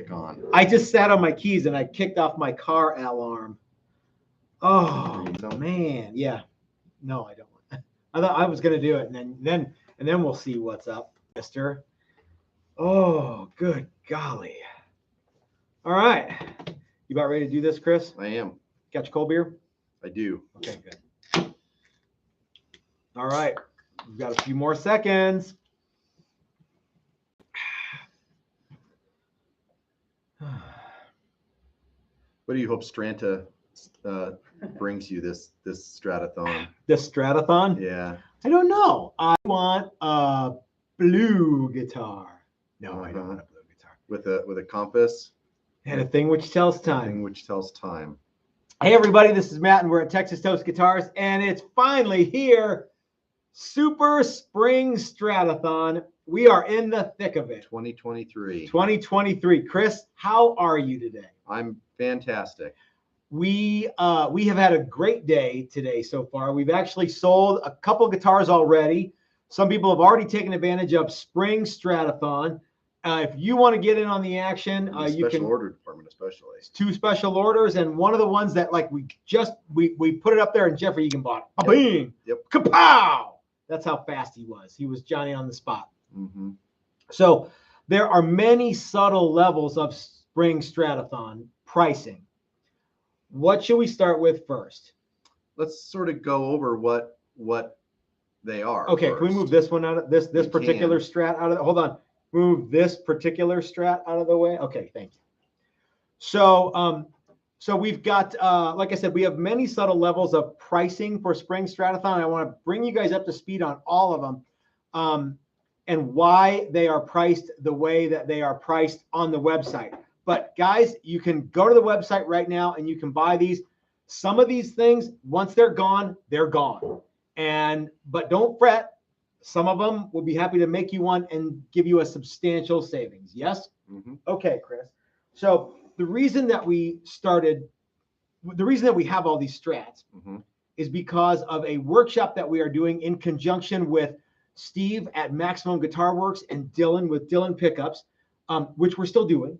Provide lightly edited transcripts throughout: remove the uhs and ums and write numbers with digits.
click on. I just sat on my keys and I kicked off my car alarm. Oh man, yeah. No, I don't. I thought I was gonna do it, and then we'll see what's up, mister. Oh, good golly. All right. You about ready to do this, Chris? I am. Got your cold beer? I do. Okay, good. All right. We've got a few more seconds. What do you hope Strat-A brings you this Strat-A-Thon? This Strat-A-Thon? Yeah. I don't know. I want a blue guitar. No, I don't want a blue guitar. With a compass. And a thing which tells A time. thing which tells time. Hey everybody, this is Matt and we're at Texas Toast Guitars and it's finally here. Super Spring Strat-A-Thon. We are in the thick of it. 2023. 2023. Chris, how are you today? I'm fantastic. We have had a great day today so far. We've actually sold a couple guitars already. Some people have already taken advantage of Spring Strat-A-Thon. If you want to get in on the action, you can. Special order department, especially. It's 2 special orders, and one of the ones that like we put it up there, and Jeffrey Egan bought it. Bing! Yep. Kapow! That's how fast he was. He was Johnny on the spot. Mm-hmm. So there are many subtle levels of Spring Strat-A-Thon pricing. What should we start with first? Let's sort of go over what they are. Okay, first. can we move this one out of this particular Strat out of? Hold on. Move this particular Strat out of the way. Okay, thank you. So, so we've got, like I said, we have many subtle levels of pricing for Spring Strat-A-Thon. I want to bring you guys up to speed on all of them, and why they are priced the way that they are priced on the website. But guys, you can go to the website right now and you can buy these. Some of these things, once they're gone, they're gone. But don't fret. Some of them will be happy to make you one and give you a substantial savings. Yes? Mm-hmm. Okay, Chris. So the reason that we have all these strats Mm-hmm. is because of a workshop that we are doing in conjunction with Steve at Maximum Guitar Works and Dylan with Dylan Pickups, which we're still doing.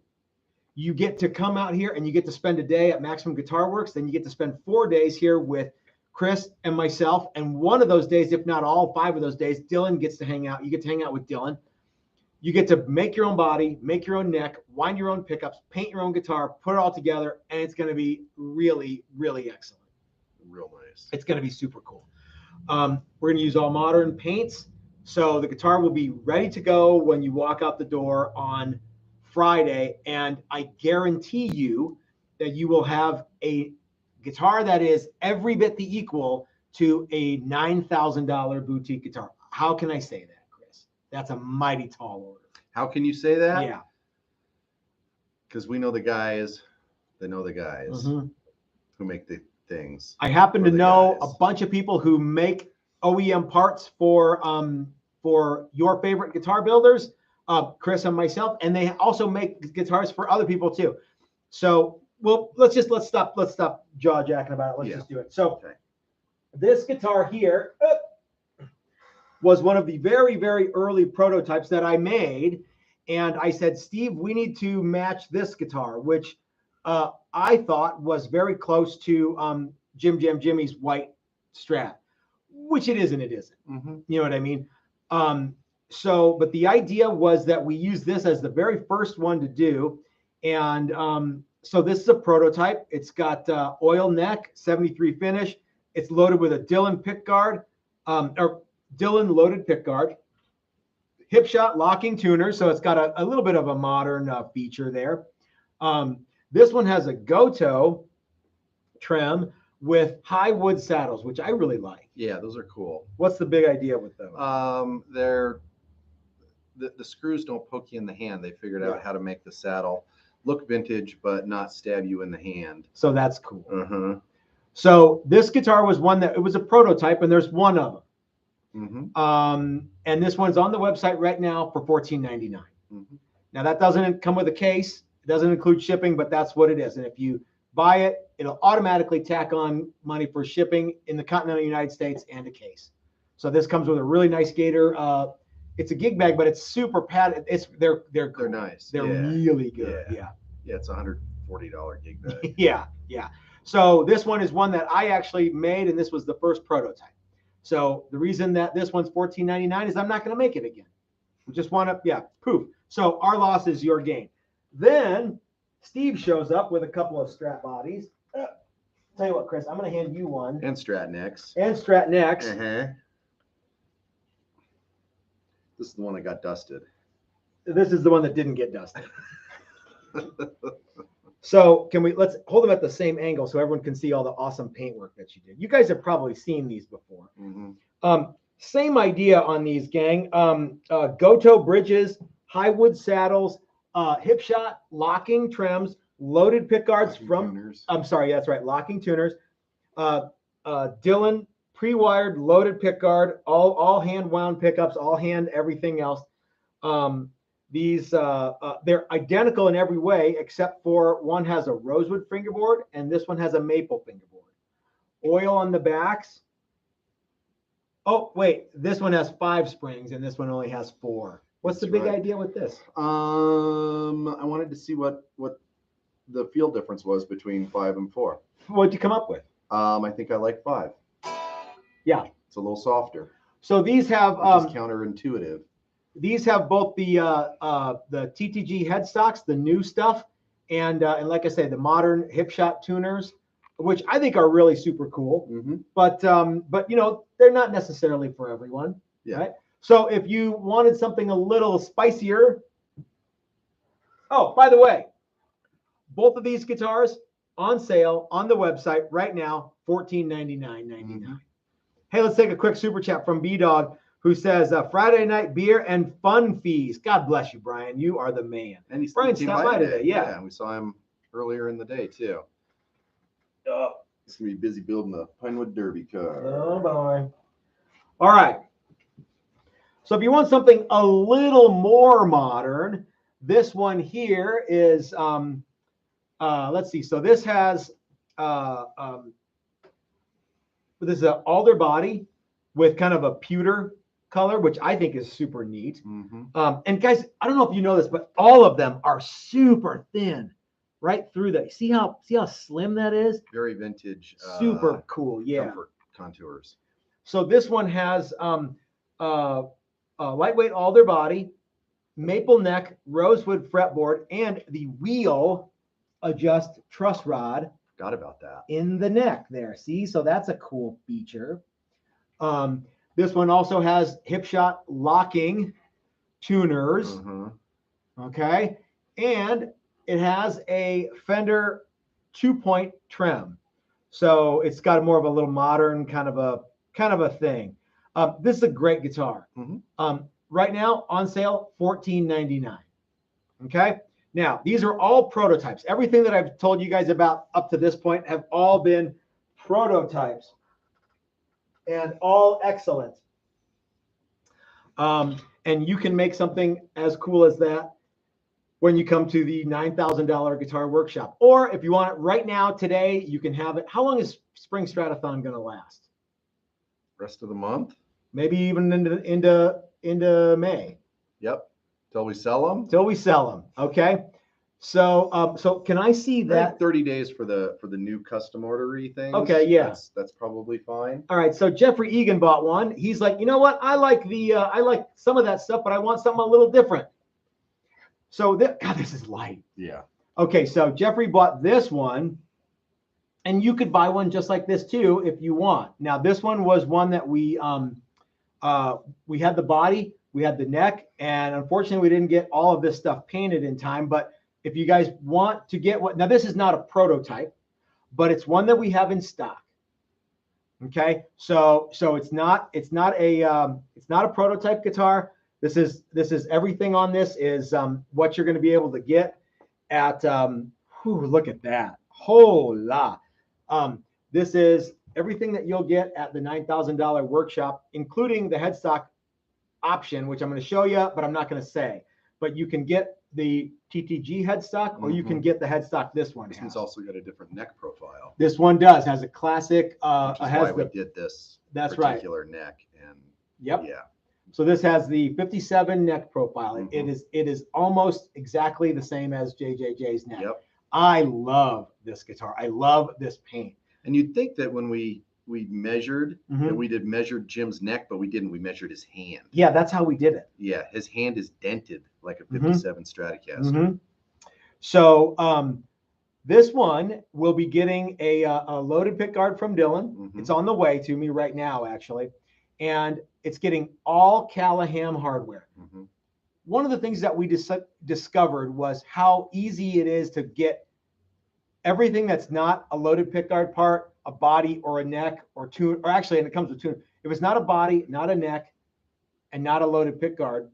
You get to come out here and you get to spend a day at Maximum Guitar Works. Then you get to spend 4 days here with Chris and myself. And one of those days, if not all 5 of those days, Dylan gets to hang out. You get to hang out with Dylan. You get to make your own body, make your own neck, wind your own pickups, paint your own guitar, put it all together. And it's going to be really, really excellent. Real nice. It's going to be super cool. We're going to use all modern paints. So the guitar will be ready to go when you walk out the door on Friday. And I guarantee you that you will have a guitar that is every bit the equal to a $9,000 boutique guitar. How can I say that, Chris? That's a mighty tall order. How can you say that? Yeah. Because we know the guys that know the guys Mm-hmm. who make the things. I happen to know guys. a bunch of people who make OEM parts for your favorite guitar builders, Chris and myself, and they also make guitars for other people too. So, well, let's stop jaw jacking about it. Let's just do it. So, Okay. This guitar here was one of the very, very early prototypes that I made, and I said, Steve, we need to match this guitar, which I thought was very close to Jimmy's white Strat, which it is and it isn't. Mm-hmm. You know what I mean? But the idea was that we use this as the very first one to do. And so this is a prototype. It's got oil neck, 73 finish. It's loaded with a Dylan pick guard, or Dylan loaded pick guard, Hipshot locking tuner. So it's got a little bit of a modern feature there. This one has a Goto trim with high wood saddles, which I really like. Yeah, those are cool. What's the big idea with those? They're the screws don't poke you in the hand. They figured out how to make the saddle look vintage, but not stab you in the hand. So that's cool. Uh-huh. So this guitar was one that it was a prototype, and there's one of them. Mm-hmm. And this one's on the website right now for $14.99. Mm-hmm. Now that doesn't come with a case. It doesn't include shipping, but that's what it is. And if you buy it, it'll automatically tack on money for shipping in the continental United States and a case. So this comes with a really nice gator it's a gig bag, but it's super padded. They're cool. nice. They're Yeah. really good. Yeah. Yeah, it's $140 gig bag. Yeah. So this one is one that I actually made, and this was the first prototype. So the reason that this one's $14.99 is I'm not going to make it again. We just want to, poof. So our loss is your gain. Then Steve shows up with a couple of Strat bodies. Tell you what, Chris, I'm going to hand you one. And Strat necks. And Strat necks. Uh-huh. This is the one that got dusted. This is the one that didn't get dusted. So let's hold them at the same angle so everyone can see all the awesome paintwork that you did. You guys have probably seen these before. Mm-hmm. Same idea on these, gang. Goto bridges, high wood saddles, Hipshot locking trims, loaded pickguards tuners. I'm sorry, that's right, locking tuners. Dylan pre-wired loaded pickguard, all hand wound pickups, all hand everything else. These they're identical in every way except for one has a rosewood fingerboard and this one has a maple fingerboard. Oil on the backs. Oh wait, this one has 5 springs and this one only has 4. What's the big idea with this? I wanted to see what the feel difference was between 5 and 4. What'd you come up with? I think I like 5. Yeah, it's a little softer. So these have which is counterintuitive. These have both the TTG headstocks, the new stuff, and like I say, the modern Hipshot tuners, which I think are really super cool. Mm-hmm. But they're not necessarily for everyone. Yeah. Right? So if you wanted something a little spicier. Oh, by the way, both of these guitars on sale on the website right now, $14.99.99. Mm-hmm. Hey, let's take a quick super chat from B-Dog, who says, Friday night beer and fun fees. God bless you, Brian. You are the man. And he's Brian stopped by today. Yeah. And we saw him earlier in the day, too. He's going to be busy building the Pinewood Derby car. Oh, boy. All right. So if you want something a little more modern, this one here is, let's see. So this has, this is an alder body with kind of a pewter color, which I think is super neat. Mm-hmm. And guys, I don't know if you know this, but all of them are super thin right through that. See how slim that is? Very vintage. Super cool. Yeah. Comfort contours. So this one has lightweight alder body, maple neck, rosewood fretboard, and the wheel adjust truss rod. Forgot about that. In the neck there. See, so that's a cool feature. This one also has Hipshot locking tuners. Mm-hmm. Okay. And it has a Fender 2-point trim. So it's got more of a little modern kind of a thing. This is a great guitar. Mm-hmm. Right now on sale, $14.99. Okay. Now, these are all prototypes. Everything that I've told you guys about up to this point have all been prototypes and all excellent. And you can make something as cool as that when you come to the $9,000 guitar workshop. Or if you want it right now, today, you can have it. How long is Spring Strat-A-Thon going to last? Rest of the month? Maybe even into May. Yep. Till we sell them. Till we sell them. Okay. So can I see that? 30 days for the new custom ordery thing. Okay, yeah. That's probably fine. All right. So Jeffrey Egan bought one. He's like, you know what? I like some of that stuff, but I want something a little different. So God, this is light. Yeah. Okay. So Jeffrey bought this one, and you could buy one just like this too if you want. Now this one was one that we had the body. We had the neck, and unfortunately, we didn't get all of this stuff painted in time. But if you guys want to get now this is not a prototype, but it's one that we have in stock. Okay, so it's not a prototype guitar. This is everything on this is what you're going to be able to get at. Look at that, hola! This is everything that you'll get at the $9,000 workshop, including the headstock option, which I'm going to show you, but I'm not going to say. But you can get the TTG headstock, or you can get the headstock this one. This one's also got a different neck profile. This one has a classic. Which is why we did this. That's particular neck. And yep. Yeah. So this has the 57 neck profile. Mhm. It is almost exactly the same as JJJ's neck. Yep. I love this guitar. I love this paint. And you'd think that when we measured, that Mhm. we did measured Jim's neck, but we didn't. We measured his hand. Yeah, that's how we did it. Yeah, his hand is dented like a Mhm. 57 Stratocaster. Mhm. So this one will be getting a loaded pick guard from Dylan. Mhm. It's on the way to me right now, actually. And it's getting all Callahan hardware. Mhm. One of the things that we discovered was how easy it is to get everything that's not a loaded pickguard part, a body or a neck or tune, or actually, and it comes with tune. If it's not a body, not a neck, and not a loaded pickguard,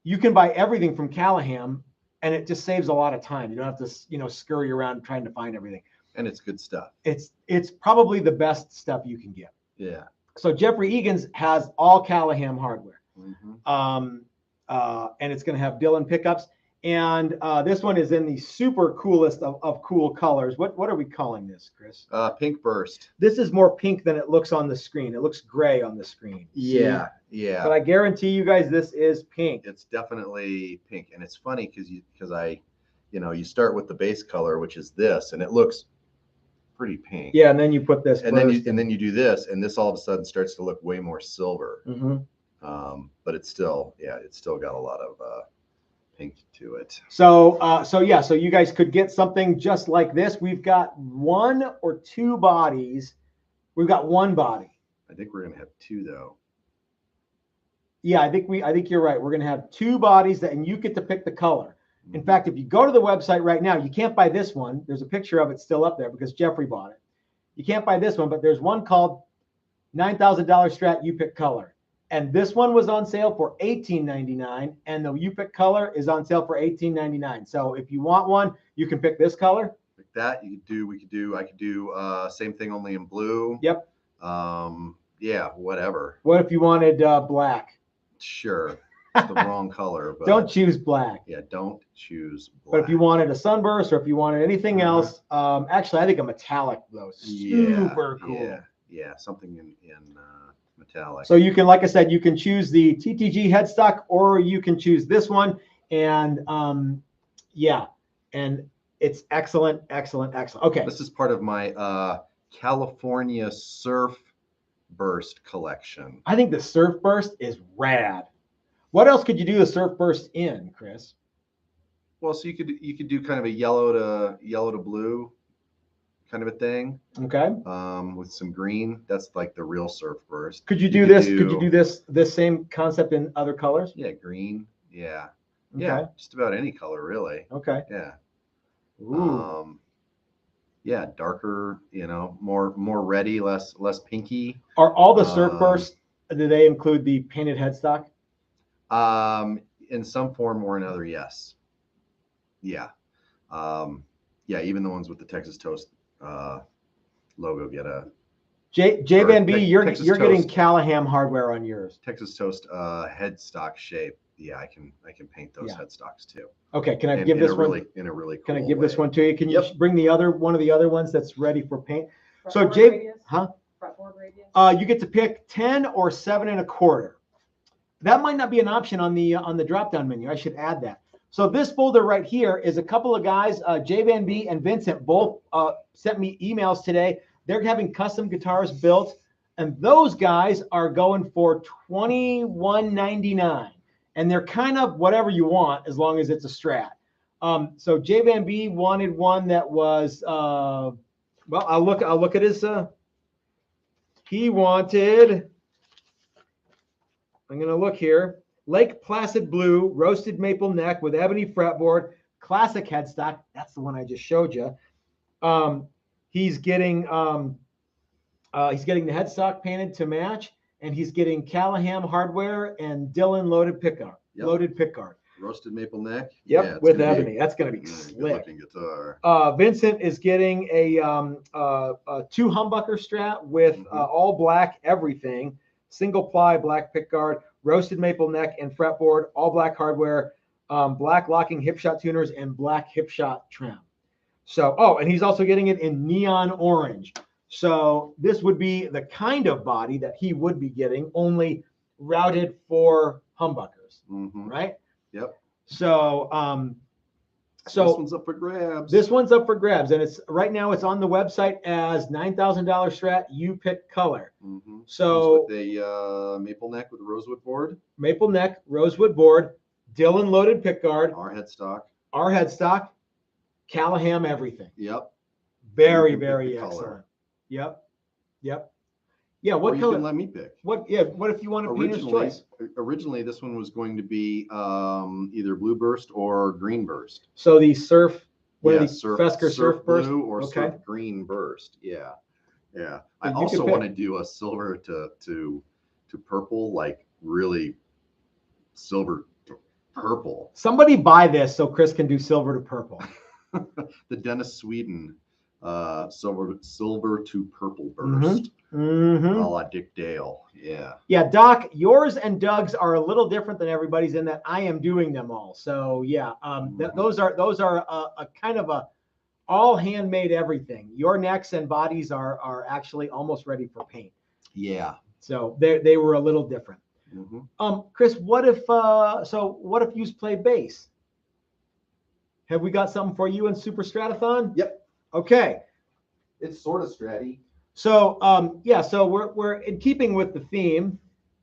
you can buy everything from Callahan, and it just saves a lot of time. You don't have to, scurry around trying to find everything. And it's good stuff. It's probably the best stuff you can get. Yeah. So Jeffrey Egan's has all Callahan hardware. Mhm. And it's going to have Dylan pickups. And this one is in the super coolest of cool colors. What are we calling this, Chris? Pink Burst. This is more pink than it looks on the screen. It looks gray on the screen. Yeah, See? yeah. But I guarantee you guys, this is pink. It's definitely pink, and it's funny because you start with the base color, which is this, and it looks pretty pink. Yeah, and then you put this, and then you do this, and this all of a sudden starts to look way more silver. Mm-hmm. But it's still got a lot of pink to it. So you guys could get something just like this. We've got one or two bodies. We've got one body. I think we're gonna have two though. Yeah, I think you're right. We're gonna have two bodies and you get to pick the color. In fact, if you go to the website right now, you can't buy this one. There's a picture of it still up there because Jeffrey bought it. You can't buy this one, but there's one called $9,000 Strat You Pick Color. And this one was on sale for $18.99, and the You Pick Color is on sale for $18.99. So if you want one, you can pick this color. Like that, I could do same thing only in blue. Yep. Yeah, whatever. What if you wanted black? Sure. It's the wrong color, but don't choose black. Yeah, don't choose black. But if you wanted a sunburst or if you wanted anything else, actually I think a metallic though. Super cool. Yeah, something in metallic. So you can, like I said, you can choose the TTG headstock or you can choose this one. And and it's excellent. Okay. This is part of my California Surf Burst collection. I think the Surf Burst is rad. What else could you do the Surf Burst in, Chris? Well, so you could do kind of a yellow to blue kind of a thing. Okay. With some green. That's like the real Surf Burst. Could you do this? Could you do this same concept in other colors? Yeah, green. Yeah. Okay. Yeah, just about any color really. Okay. Yeah. Ooh. Yeah, darker, more reddy, less pinky. Are all the Surf Bursts, do they include the painted headstock? In some form or another, yes. Yeah. Even the ones with the Texas Toast logo get a J Van B, you're getting Callahan hardware on yours. Texas Toast headstock shape. Yeah, I can paint those headstocks too. Okay, can I give this one in a really cool Can I give way. this one to you? Can you bring one of the other ones that's ready for paint? So Fretboard radius? You get to pick 10 or 7 1/4. That might not be an option on the drop-down menu. I should add that. So this folder right here is a couple of guys, J Van B and Vincent, both sent me emails today. They're having custom guitars built, and those guys are going for $21.99. And they're kind of whatever you want as long as it's a Strat. So J Van B wanted one that was well, I'll look at his he wanted, I'm gonna look here, Lake Placid blue, roasted maple neck with ebony fretboard, classic headstock. That's the one I just showed you. He's getting the headstock painted to match. And he's getting Callahan hardware and Dylan loaded pickguard. Roasted maple neck. Yep, yeah, with ebony. That's gonna be slick. Good-looking guitar. Vincent is getting a 2 humbucker Strat with all black everything, single ply black pickguard, roasted maple neck and fretboard, all black hardware, black locking Hipshot tuners, and black Hipshot trim. So, and he's also getting it in neon orange. So this would be the kind of body that he would be getting, only routed for humbuckers, Mm-hmm. right? Yep. So, This one's up for grabs. This one's up for grabs, and it's right now. It's on the website as $9,000 Strat. You pick color. Mm-hmm. So Comes with a maple neck with a rosewood board. Maple neck, rosewood board, Dillon loaded pick guard, Our headstock. our headstock, Callahan everything. Yep. Very, You can pick very the color. excellent. Yep. Yep. Yeah. What Or you color? can let me pick. What? Yeah. What if you want a painter's choice? Originally, this one was going to be either blue burst or green burst. So the surf, what are these? surf Fesker surf burst. blue or Okay. surf green burst. Yeah, yeah. I You can also pick. want to do a silver to purple, like really silver to purple. Somebody buy this so Chris can do silver to purple. The Dennis Sweden silver to purple burst. Mm-hmm. A la Dick Dale. Yeah. Yeah, Doc, yours and Doug's are a little different than everybody's in that I am doing them all. So yeah, those are a kind of a all handmade everything. Your necks and bodies are actually almost ready for paint. Yeah. So they were a little different. Mm-hmm. Chris, what if you play bass? Have we got something for you in Super Strat-A-Thon? Yep. Okay. It's sort of stratty. So so we're in keeping with the theme.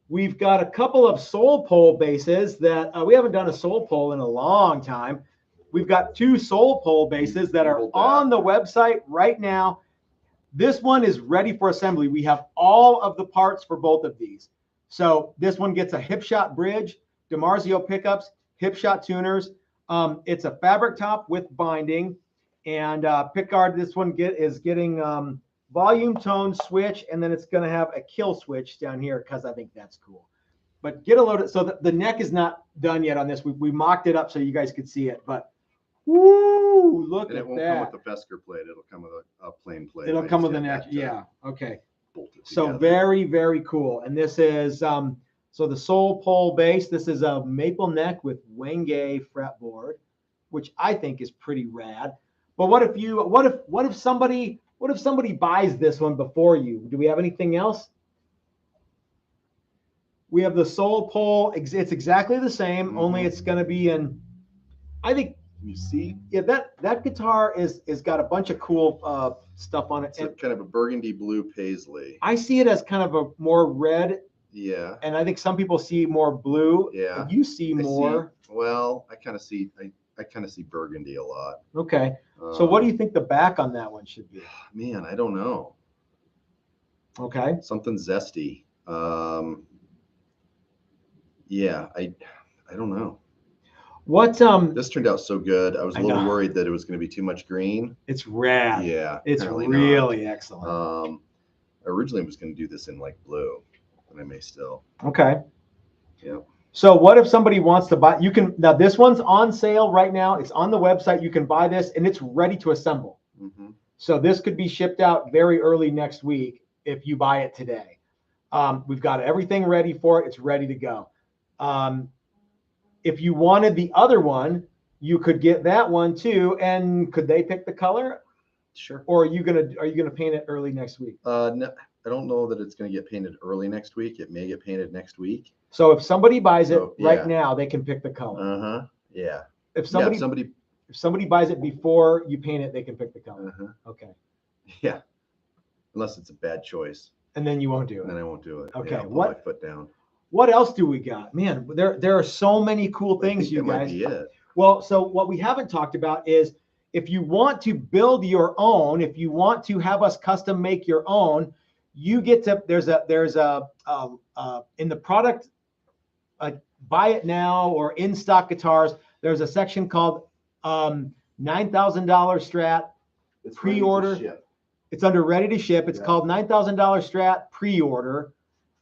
We've got a couple of soul pole bases that we haven't done a soul pole in a long time. We've got 2 soul pole bases that are on the website right now. This one is ready for assembly. We have all of the parts for both of these. So this one gets a Hipshot bridge, DiMarzio pickups, Hipshot tuners. It's a fabric top with binding, and pickguard. This one is getting volume tone switch, and then it's going to have a kill switch down here because I think that's cool. But get a load of, so the neck is not done yet on this. We mocked it up so you guys could see it, but woo, look And at it won't that. come with the Fesker plate. It'll come with a plain plate. It'll I come just with the had neck. that, Yeah. Okay. bolted So together. very, very cool. And this is so the soul pole base. This is a maple neck with Wenge fretboard, which I think is pretty rad. But what if somebody buys this one before you? Do we have anything else? We have the soul pole. It's exactly the same, only it's going to be in, I think. You see, Yeah, that guitar is got a bunch of cool stuff on it. it's kind of a burgundy blue paisley. I see it as kind of a more red, Yeah. and I think some people see more blue. Yeah. And you see more. Well, I kind of see burgundy a lot. Okay. So what do you think the back on that one should be? Man, I don't know. Okay. Something zesty. Yeah, I don't know. What This turned out so good. I was a I little know. worried that it was going to be too much green. It's rad. Yeah, It's apparently really excellent. not. Originally I was going to do this in like blue, and I may still. Okay. Yep. So what if somebody wants to buy? You can now. This one's on sale right now. It's on the website. You can buy this, and it's ready to assemble. Mm-hmm. So this could be shipped out very early next week if you buy it today. We've got everything ready for it. It's ready to go. If you wanted the other one, you could get that one too. And could they pick the color? Sure. Or are you gonna paint it early next week? No, I don't know that it's going to get painted early next week. It may get painted next week. So if somebody buys it So, right yeah. now, they can pick the color. Uh-huh. Yeah. If Yeah, somebody if somebody buys it before you paint it, they can pick the color. Uh-huh. Okay. Yeah. Unless it's a bad choice, And then you won't do then it. I won't do it. Okay, Yeah, I'll put what- my foot down. What else do we got? Man, there are so many cool I things, think you that might guys. be it. Well, so what we haven't talked about is if you want to build your own, if you want to have us custom make your own, you get to there's a in the product buy it now or in stock guitars. There's a section called $9,000 Strat It's pre-order. ready to ship. It's under ready to ship. It's Yeah. called $9,000 Strat pre-order.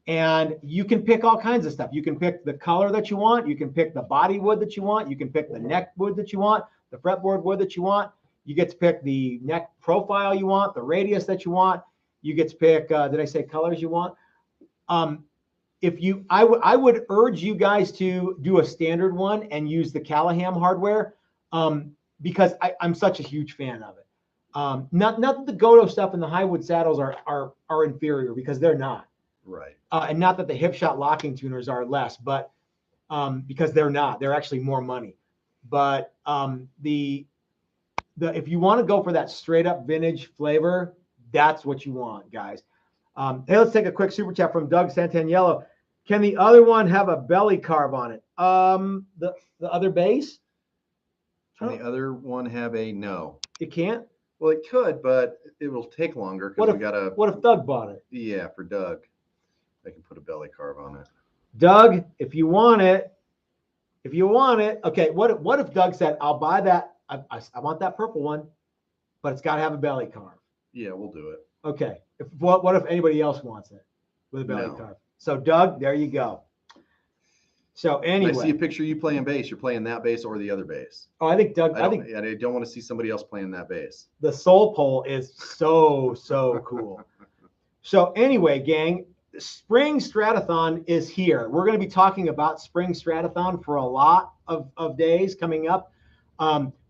And you can pick all kinds of stuff. You can pick the color that you want. You can pick the body wood that you want. You can pick the neck wood that you want, the fretboard wood that you want. You get to pick the neck profile you want, the radius that you want. You get to pick, did I say colors you want? I would urge you guys to do a standard one and use the Callahan hardware because I'm such a huge fan of it. Not that the Goto stuff and the Highwood saddles are inferior, because they're not. Right. And not that the Hipshot locking tuners are less, but because they're not, they're actually more money. But the if you want to go for that straight up vintage flavor, that's what you want, guys. Hey, let's take a quick super chat from Doug Santaniello. Can the other one have a belly carb on it? The other base? Can the other one have a no? It can't? Well, it could, but it will take longer What because if, we got to. what if Doug bought it? Yeah, for Doug, I can put a belly carb on it. Doug, if you want it, okay. What if Doug said, "I'll buy that. I want that purple one, but it's got to have a belly carb." Yeah, we'll do it. Okay. What if anybody else wants it with a belly carb? So Doug, there you go. So anyway, I see a picture of you playing bass. You're playing that bass or the other bass. Oh, I think Doug. I don't want to see somebody else playing that bass. The soul pole is so cool. So anyway, gang, Spring Strat-A-Thon is here. We're going to be talking about Spring Strat-A-Thon for a lot of days coming up.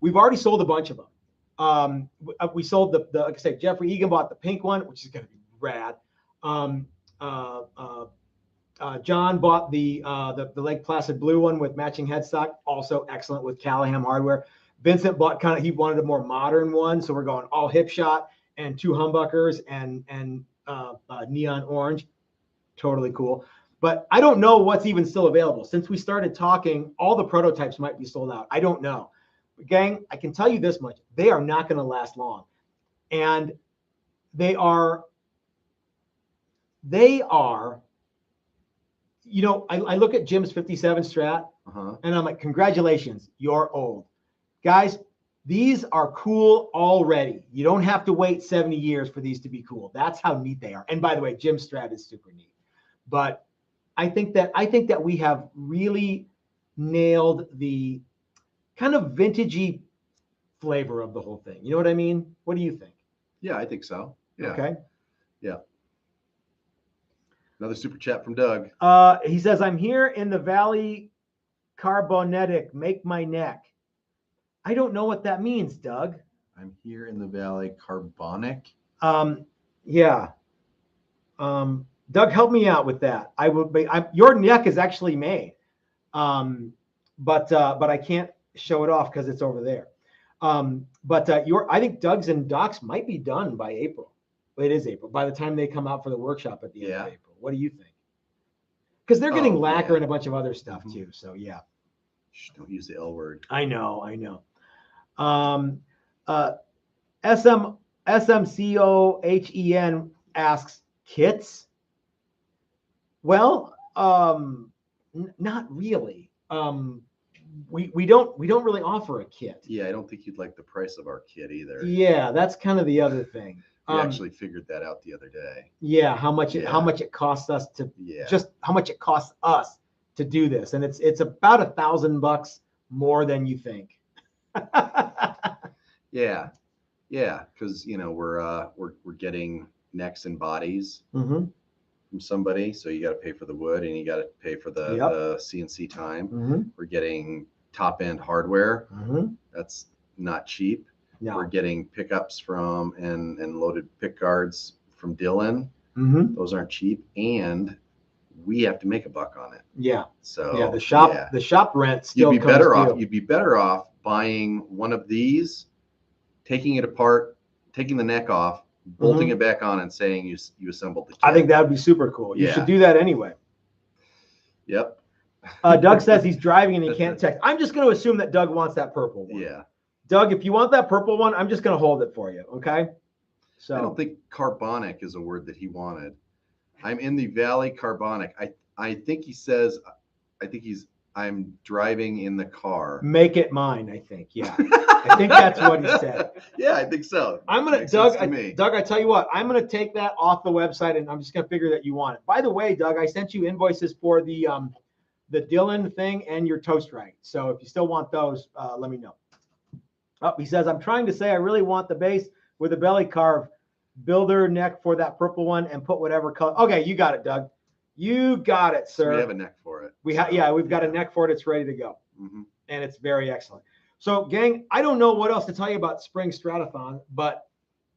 We've already sold a bunch of them. We sold the like I said, Jeffrey Egan bought the pink one, which is going to be rad. John bought the Lake Placid blue one with matching headstock, also excellent with Callahan hardware. Vincent bought he wanted a more modern one, so we're going all Hipshot and 2 humbuckers and neon orange, totally cool. But I don't know what's even still available. Since we started talking, all the prototypes might be sold out. I don't know. But gang, I can tell you this much: they are not going to last long, and they are. You know, I look at Jim's 57 Strat, and I'm like, congratulations, you're old. Guys, these are cool already. You don't have to wait 70 years for these to be cool. That's how neat they are. And by the way, Jim's Strat is super neat. But I think that we have really nailed the kind of vintagey flavor of the whole thing. You know what I mean? What do you think? Yeah, I think so. Yeah. Okay. Yeah. Another super chat from Doug. He says, I'm here in the Valley Carbonetic, make my neck. I don't know what that means, Doug. I'm here in the Valley Carbonic. Yeah. Doug, help me out with that. Your neck is actually made. But I can't show it off because it's over there. I think Doug's and Doc's might be done by April. It is April. By the time they come out for the workshop at the end of April. What do you think? Because they're getting lacquer and a bunch of other stuff too. So yeah. Shh, don't use the L word. I know. SMCOHEN asks, kits? Well, not really. We don't really offer a kit. Yeah, I don't think you'd like the price of our kit either. Yeah, that's kind of the other thing. We actually figured that out the other day. Yeah, how much it costs us to just how much it costs us to do this, and it's about $1,000 more than you think. Yeah, because we're getting necks and bodies from somebody, so you got to pay for the wood and you got to pay for the CNC time. We're getting top end hardware. That's not cheap. No. We're getting pickups from and loaded pick guards from Dylan. Those aren't cheap, and we have to make a buck on it. Yeah. So yeah, the shop rent still you'd be better off buying one of these, taking it apart, taking the neck off, bolting it back on, and saying you assembled the kit. I think that would be super cool. You should do that anyway. Yep. Doug says he's driving and he can't text. I'm just going to assume that Doug wants that purple one. Yeah. Doug, if you want that purple one, I'm just going to hold it for you. Okay. So I don't think carbonic is a word that he wanted. I'm in the Valley Carbonic. I think he says, I'm driving in the car. Make it mine, I think. Yeah. I think that's what he said. Yeah, I think so. Doug, I tell you what, I'm gonna take that off the website and I'm just gonna figure that you want it. By the way, Doug, I sent you invoices for the Dylan thing and your toast right. So if you still want those, let me know. Oh, he says, I'm trying to say I really want the base with a belly carve, builder neck for that purple one, and put whatever color. Okay, you got it, Doug. You got it, sir. We have a neck for it. We've got a neck for it. It's ready to go. And it's very excellent. So, gang, I don't know what else to tell you about Spring Strat-A-Thon, but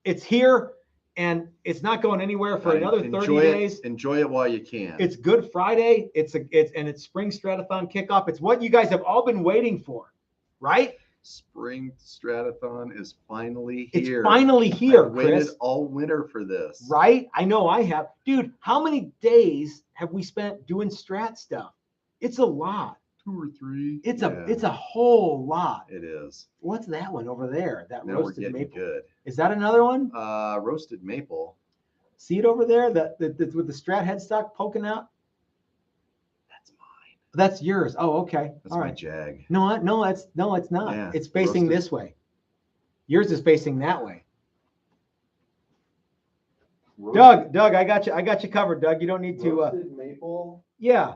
it's here. and it's not going anywhere for another 30 days. Enjoy it while you can. It's Good Friday. It's Spring Strat-A-Thon kickoff. It's what you guys have all been waiting for, right? Spring Strat-A-Thon is finally here. It's finally here, I waited Chris. all winter for this. Right? I know I have. Dude, how many days have we spent doing Strat stuff? It's a lot. 2 or 3. It's a whole lot. It is. What's that one over there? That Now roasted maple. Good. Is that another one? Roasted maple. See it over there? That with the Strat headstock poking out? That's mine. That's yours. Oh, okay. That's all my right. Jag. No, it's not. Yeah, it's facing this way. Yours is facing that way. Doug, I got you covered, Doug. You don't need to. Roasted maple. Yeah.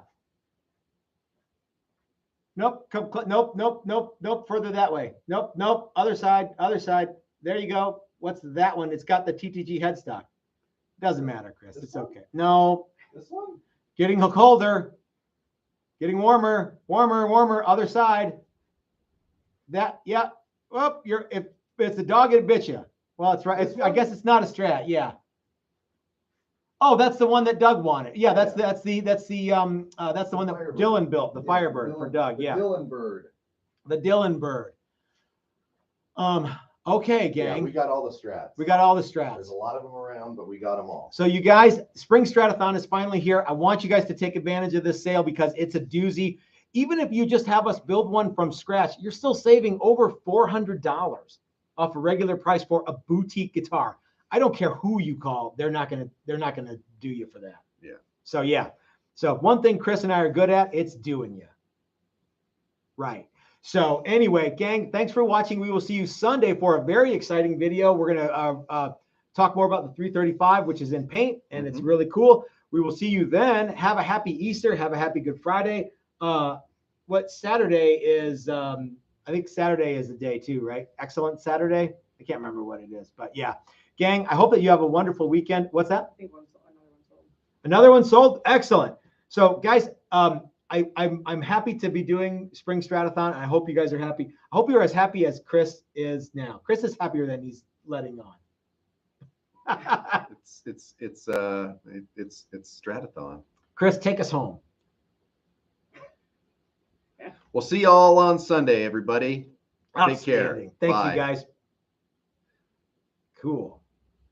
Nope. Nope. Further that way. Nope. Other side. There you go. What's that one? It's got the TTG headstock. Doesn't matter, Chris. It's okay. No. This one? Getting colder. Getting warmer. Other side. That, yeah. Well, if it's a dog, it bit you. Well, it's right. I guess it's not a Strat. Yeah. Oh, that's the one that Doug wanted. Yeah, that's the one that Dylan built, the Firebird for Doug. Yeah. The Dylan bird. Okay, gang. Yeah, we got all the Strats. There's a lot of them around, but we got them all. So you guys, Spring Strat-A-Thon is finally here. I want you guys to take advantage of this sale because it's a doozy. Even if you just have us build one from scratch, you're still saving over $400 off a regular price for a boutique guitar. I don't care who you call, they're not gonna do you for that. Yeah. So yeah. So one thing Chris and I are good at, it's doing you. Right. So anyway, gang, thanks for watching. We will see you Sunday for a very exciting video. We're gonna talk more about the 335, which is in paint, and it's really cool. We will see you then. Have a happy Easter. Have a happy Good Friday. What Saturday is? I think Saturday is the day too, right? Excellent Saturday. I can't remember what it is, but yeah. Gang, I hope that you have a wonderful weekend. What's that? I think another one sold. Another one sold? Excellent. So, guys, I'm happy to be doing Spring Strat-A-Thon. I hope you guys are happy. I hope you're as happy as Chris is now. Chris is happier than he's letting on. It's Strat-A-Thon. Chris, take us home. We'll see y'all on Sunday, everybody. Take care. Thank Bye. you, guys. Cool.